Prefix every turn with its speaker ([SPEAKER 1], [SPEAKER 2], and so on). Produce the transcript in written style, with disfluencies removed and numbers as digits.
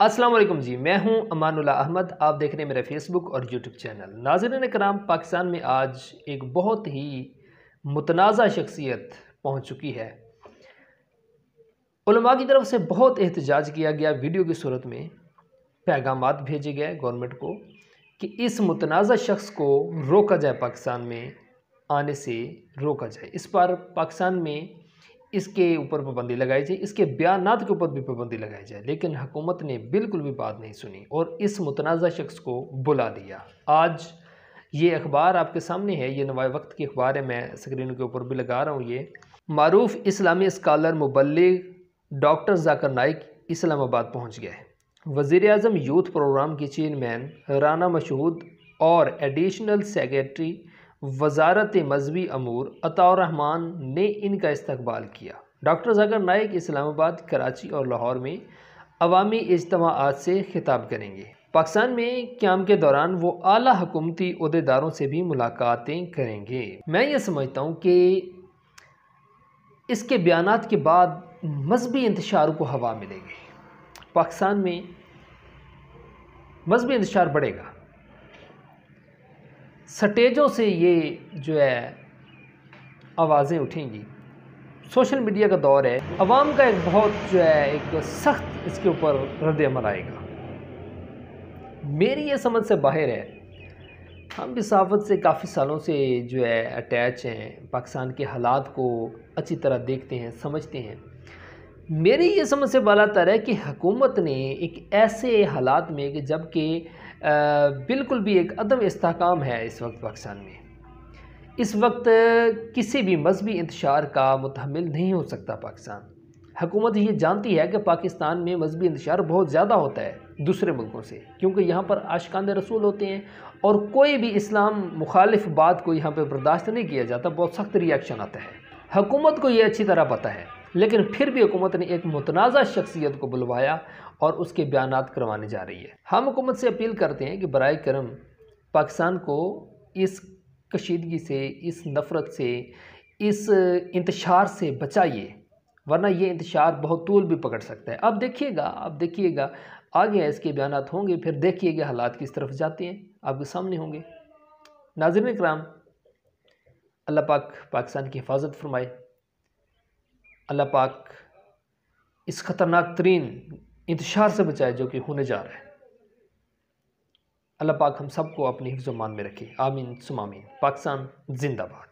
[SPEAKER 1] السلام علیکم جی، میں ہوں امان اللہ احمد۔ آپ دیکھ رہے ہیں میرے فیس بک اور یوٹیوب چینل۔ ناظرین کرام، پاکستان میں آج ایک بہت ہی متنازع شخصیت پہنچ چکی ہے۔ علماء کی طرف سے بہت احتجاج کیا گیا، ویڈیو کی صورت میں پیغامات بھیجے گئے گورنمنٹ کو کہ اس متنازع شخص کو روکا جائے، پاکستان میں آنے سے روکا جائے۔ اس پر پاکستان میں اس کے اوپر پابندی لگائی جائے، اس کے بیانات کے اوپر بھی پابندی لگائی جائے، لیکن حکومت نے بالکل بھی بات نہیں سنی اور اس متنازع شخص کو بلا دیا۔ آج یہ اخبار آپ کے سامنے ہے، یہ نوائے وقت کی اخبار ہے، میں اسکرین کے اوپر بھی لگا رہا ہوں۔ یہ معروف اسلامی اسکالر مبلغ ڈاکٹر ذاکر نائک اسلام آباد پہنچ گئے۔ وزیر اعظم یوتھ پروگرام کی چیئرمین رانا مشہود اور ایڈیشنل سیکریٹری وزارت مذہبی امور عطاء الرحمان نے ان کا استقبال کیا۔ ڈاکٹر ذاکر نائک اسلام آباد، کراچی اور لاہور میں عوامی اجتماعات سے خطاب کریں گے۔ پاکستان میں قیام کے دوران وہ اعلیٰ حکومتی عہدیداروں سے بھی ملاقاتیں کریں گے۔ میں یہ سمجھتا ہوں کہ اس کے بیانات کے بعد مذہبی انتشار کو ہوا ملے گی، پاکستان میں مذہبی انتشار بڑھے گا، سٹیجوں سے یہ جو ہے آوازیں اٹھیں گی۔ سوشل میڈیا کا دور ہے، عوام کا ایک بہت جو ہے ایک سخت اس کے اوپر رد عمل آئے گا۔ میری یہ سمجھ سے باہر ہے، ہم بھی صحافت سے کافی سالوں سے جو ہے اٹیچ ہیں، پاکستان کے حالات کو اچھی طرح دیکھتے ہیں، سمجھتے ہیں۔ میری یہ سمجھ سے بالا تر ہے کہ حکومت نے ایک ایسے حالات میں کہ جب کہ بالکل بھی ایک عدم استحکام ہے اس وقت پاکستان میں، اس وقت کسی بھی مذہبی انتشار کا متحمل نہیں ہو سکتا پاکستان۔ حکومت یہ جانتی ہے کہ پاکستان میں مذہبی انتشار بہت زیادہ ہوتا ہے دوسرے ملکوں سے، کیونکہ یہاں پر عاشقان رسول ہوتے ہیں اور کوئی بھی اسلام مخالف بات کو یہاں پہ برداشت نہیں کیا جاتا، بہت سخت ری ایکشن آتا ہے۔ حکومت کو یہ اچھی طرح پتہ ہے، لیکن پھر بھی حکومت نے ایک متنازع شخصیت کو بلوایا اور اس کے بیانات کروانے جا رہی ہے۔ ہم حکومت سے اپیل کرتے ہیں کہ برائے کرم پاکستان کو اس کشیدگی سے، اس نفرت سے، اس انتشار سے بچائیے، ورنہ یہ انتشار بہت طول بھی پکڑ سکتا ہے۔ اب دیکھیے گا آگے اس کے بیانات ہوں گے، پھر دیکھیے گا حالات کس طرف جاتے ہیں، آپ کے سامنے ہوں گے۔ ناظرین کرام، اللہ پاک پاکستان کی حفاظت فرمائے، اللہ پاک اس خطرناک ترین انتشار سے بچائے جو کہ ہونے جا رہا ہے۔ اللہ پاک ہم سب کو اپنی حفظ و امان میں رکھے، آمین ثم آمین۔ پاکستان زندہ باد۔